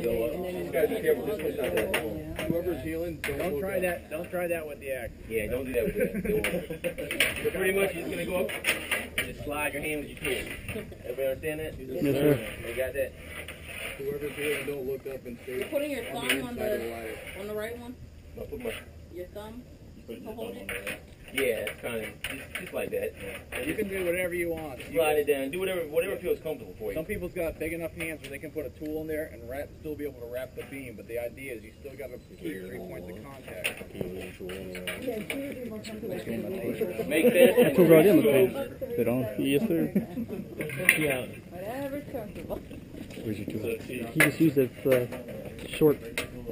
go up. You gotta be careful. This one's not that long. Whoever's healing, don't try that. Don't try that with the axe. Yeah, don't do that with that. So pretty much, you're just gonna go up, just slide your hand as you can. Everybody understand that? Yes, sir. You got that? Whoever's healing, don't look up and stay. You're putting your thumb on the right one? I'll put my, Your thumb? put your thumb on there. Yeah, it's kind of just like that. You can do whatever you want. Slide it down. Do whatever feels comfortable for you. Some people's got big enough hands where they can put a tool in there and still be able to wrap the beam. But the idea is you still got to keep 3 points of contact. Make sense? That's what brought him a pain. Fit on? Yes, sir. Yeah. Whatever's comfortable. Where's your tool? He just used a short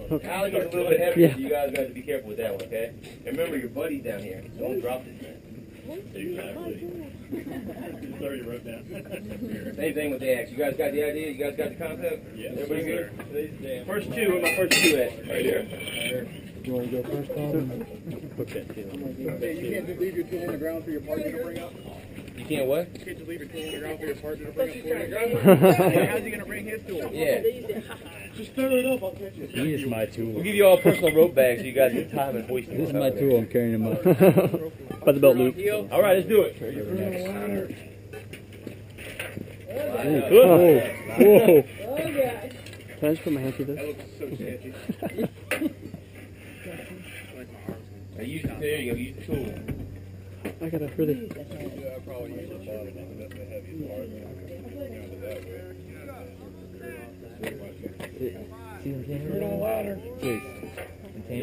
hook. Alex is a little bit heavier, Yeah. so you guys got to be careful with that one, okay? And remember, your buddy's down here. Don't drop this thing. Exactly. Sorry you wrote down. Same thing with the axe. You guys got the idea? You guys got the concept? Yeah. Everybody good? First two, where my first two at? Right here. Do you want to go first, Tom? Hook that too. Hey, you can't just leave your tool on the ground for your partner to bring up. You can't what? You can't just leave your tool on the ground for your partner to bring up. How's he going to bring his tool? Yeah. Just throw it up, I'll catch it. He is my tool. We'll give you all personal rope bags so you guys can tie them and hoist them. This is my tool. I'm carrying him up. By the belt loop. All right, let's do it. Whoa. Whoa. Oh, gosh. Can I just put my hand through this? That looks so sketchy. There you go. Use the tool. I gotta really. Yeah, I probably use the bottom one. That's the heaviest part. Down to that way. Ladder. Wait. I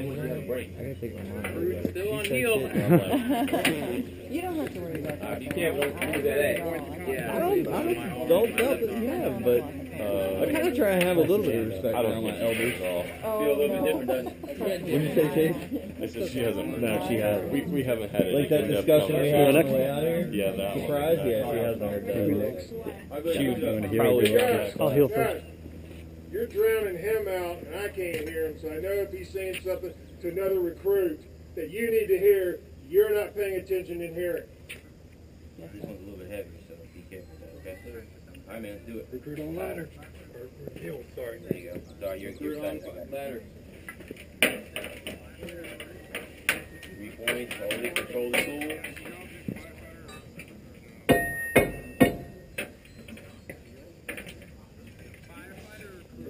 gotta take my mind. Still on heel. You don't have to worry about that. You can't work through that. I don't doubt that you have, but I kind of try and have a little bit of respect around my elders. Feel a little bit different, doesn't it? What did you say, Kate? I said she hasn't. No, she hasn't. We haven't had it. Like that discussion we had on the way out here? Yeah, that one. Surprise? Yeah, she hasn't heard that. She was going to hear Probably. it. I'll heal first. You're drowning him out, and I can't hear him, so I know if he's saying something to another recruit that you need to hear, you're not paying attention and hearing. This one's a little bit heavier, so be careful with that, okay? All right, man, let's do it. Recruit on ladder. Sorry. There you go. Sorry, you're Recruit excited. on ladder. 3 points, hold it, control the tool.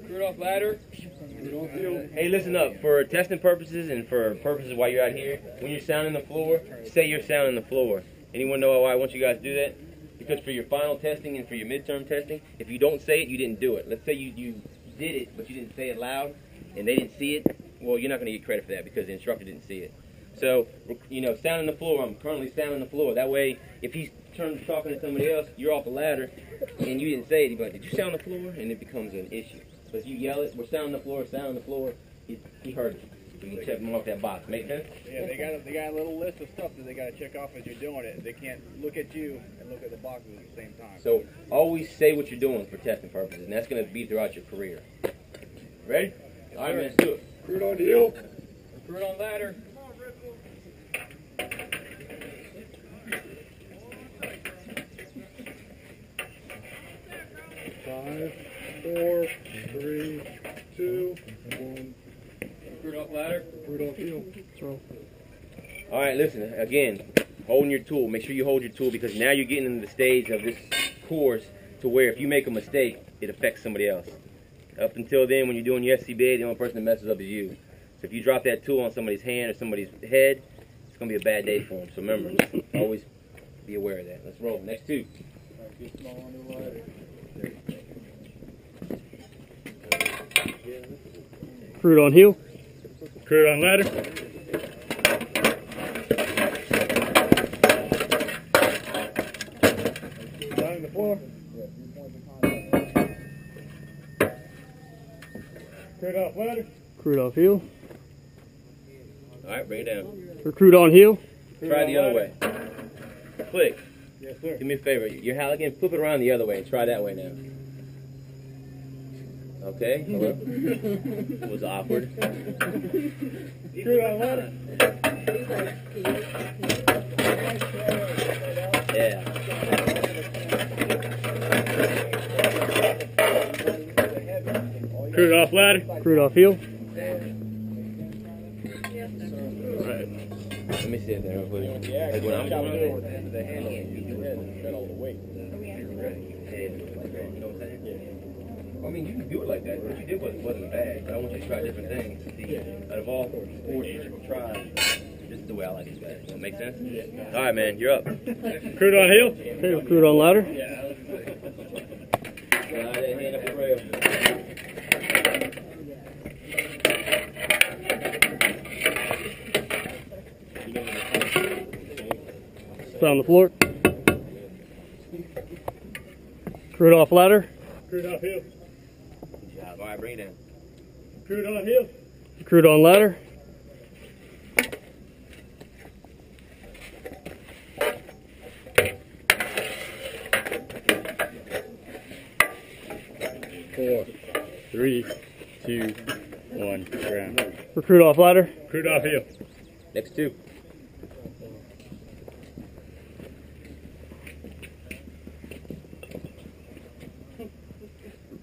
Recruit off ladder. Hey, listen up. For testing purposes and for purposes while you're out here, when you're sounding the floor, say you're sounding the floor. Anyone know why I want you guys to do that? Because for your final testing and for your midterm testing, if you don't say it, you didn't do it. Let's say you did it, but you didn't say it loud, and they didn't see it. Well, you're not going to get credit for that because the instructor didn't see it. So, you know, sounding the floor, I'm currently sounding the floor. That way, if he's talking to somebody else, you're off the ladder, and you didn't say it, he'd be like, did you sound the floor? And it becomes an issue. But if you yell it, we're sounding the floor, he heard it. You can check mark that box. Make sense? Yeah, they got a little list of stuff that they got to check off as you're doing it. They can't look at you and look at the boxes at the same time. So always say what you're doing for testing purposes, and that's going to be throughout your career. Ready? All right, man, let's do it. Recruit on the heel. Recruit on ladder. 5, 4, 3, 2, 1. Recruit off ladder. Recruit off heel. Throw. All right, listen, again, holding your tool. Make sure you hold your tool because now you're getting into the stage of this course to where if you make a mistake, it affects somebody else. Up until then, when you're doing your SCBA, the only person that messes up is you. So if you drop that tool on somebody's hand or somebody's head, it's going to be a bad day for them. So remember, always be aware of that. Let's roll. Next two. Get small on the ladder. Recruit on heel. Recruit on ladder. Down on the floor. Recruit off ladder. Recruit off heel. All right, bring it down. Recruit on heel. Try the other way. Click. Yes, sir. Do me a favor. Your Halligan, flip it around the other way and try that way now. Okay? It was awkward. Recruit on ladder. Yeah. Crude off ladder. Crude off heel. Alright. Let me see it there. Like when I'm Chop doing it it. over the end of the handle and use your head and spread all the weight. You know what I'm saying? I mean, you can do it like that. What you did wasn't bad. But I want you to try different things. See, out of all sports you can try, this is the way I like it better. Does that make sense? All right, man. You're up. Crude on heel. Okay, crude on ladder. Slide that hand up the rail. Sit on the floor. Crude off ladder. Crude off heel. Good job. All right, bring it down. Crude on heel. Crude on ladder. Four, three, two, one. Ground. Crude off ladder. Crude off heel. Next two.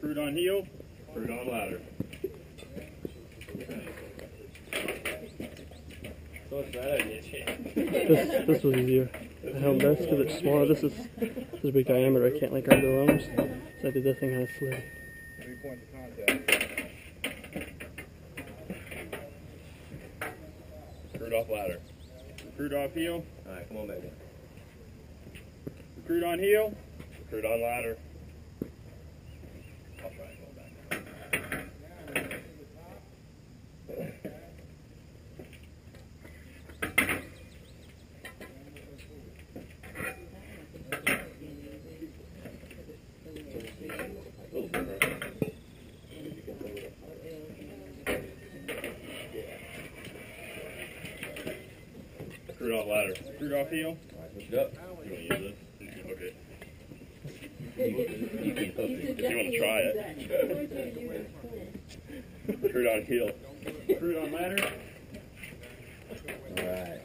Crude on heel. Crude on ladder. This was easier. I held this because it's smaller. This is a big diameter. I can't like grab the rungs. So I did this thing and I slid. 3 points of contact. Crude off ladder. Crude off heel. All right, come on back down. Crude on heel. Crude on ladder. I'll try it. Go back down. Crude off ladder. Crude off heel. All right, push it up. You want to use this? You can hook it. You can hook it. If you want to try it. Crude on heel. Crude on ladder. All right.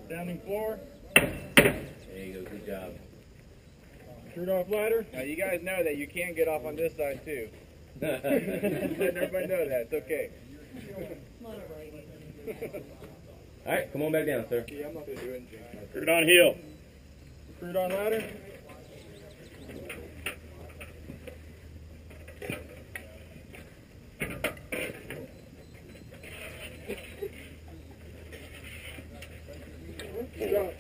Standing floor. There you go. Good job. Crude off ladder. Now you guys know that you can get off on this side too. Let everybody know that. It's okay. All right, come on back down, sir. Yeah, I'm not going to do anything. Crude on heel. Crude on ladder. Stop.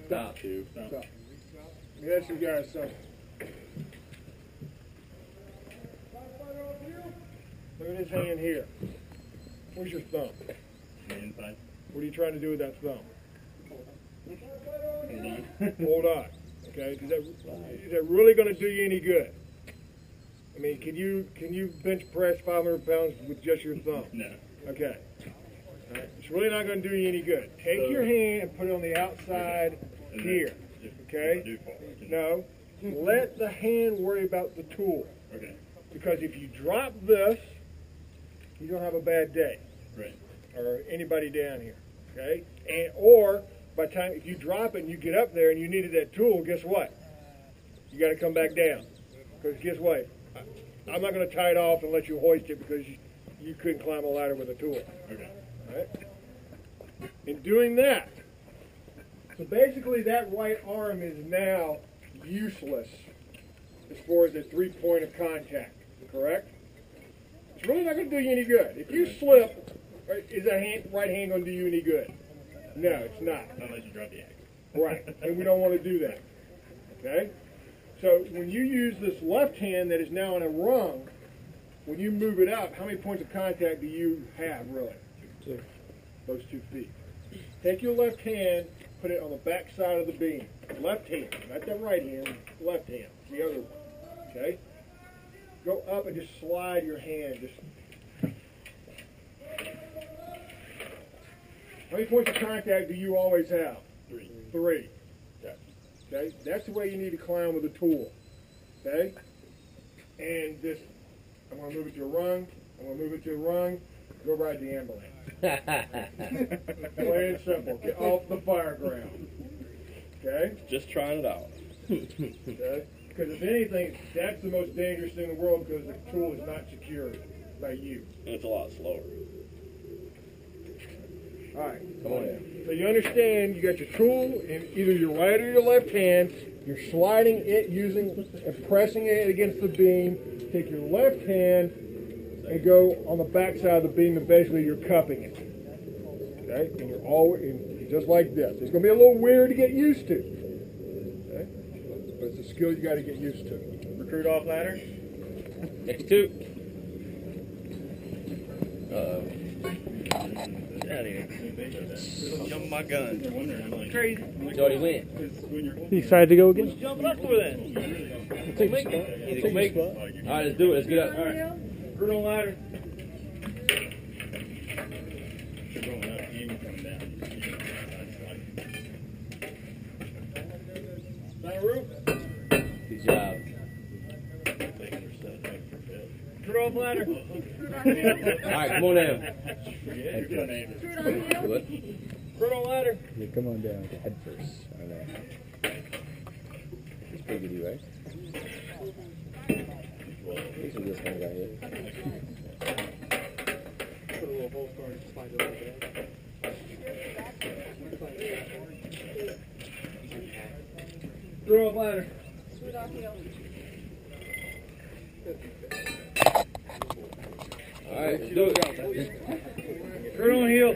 Stop. Two. Stop. Let me ask you guys something. Look at this hand here. Where's your thumb? Inside. What are you trying to do with that thumb? Hold on. Okay? Is that really going to do you any good? I mean, can you bench press 500 pounds with just your thumb? No. Okay. All right. It's really not going to do you any good. Take your hand and put it on the outside here. Okay? No. Let the hand worry about the tool. Okay. Because if you drop this, you're going to have a bad day. Right. Or anybody down here. Okay? Or by the time if you drop it and you get up there and you needed that tool, guess what? You got to come back down. Because guess what? I'm not going to tie it off and let you hoist it because you couldn't climb a ladder with a tool. Okay. All right? In doing that, so basically that right arm is now useless as far as the 3-point of contact. Correct? It's really not going to do you any good. If you slip, is that right hand going to do you any good? No, it's not. Not unless you drop the axe. Right, and we don't want to do that. Okay? So when you use this left hand that is now in a rung, when you move it up, how many points of contact do you have, really? Two. Those 2 feet. Take your left hand, put it on the back side of the beam. Left hand, not the right hand, left hand, the other one. Okay? Go up and just slide your hand. How many points of contact do you always have? 3. 3. Okay? That's the way you need to climb with a tool. Okay? And just, I'm going to move it to a rung. I'm going to move it to a rung. go ride the ambulance. Plain and simple. Get off the fire ground. Okay? Just trying it out. Okay? Because if anything, that's the most dangerous thing in the world because the tool is not secured by you. And it's a lot slower. All right. Come on in. So you understand you got your tool in either your right or your left hand. You're sliding it and pressing it against the beam. Take your left hand and go on the back side of the beam and basically you're cupping it. Okay? And you're always just like this. It's going to be a little weird to get used to. Okay? But it's a skill you got to get used to. Recruit off ladder. Next two. Uh-oh. Get out of here. Jump my gun. Crazy. He's already went. You excited to go again? Jumping up for that. Take a spot. Take Take a a spot. All right, let's do it. Let's get up. All right. Recruit on ladder. You're going up. You ain't coming down. That roof. Good job. Recruit off ladder. All right, come on down. What? Recruit on ladder. Yeah, come on down to head first. All right. He's pretty good, right? He's a good kind of guy here. Put a little hole for it to slide over there. Recruit off ladder. Shoot off heel. All right, let's do it. Recruit on heel.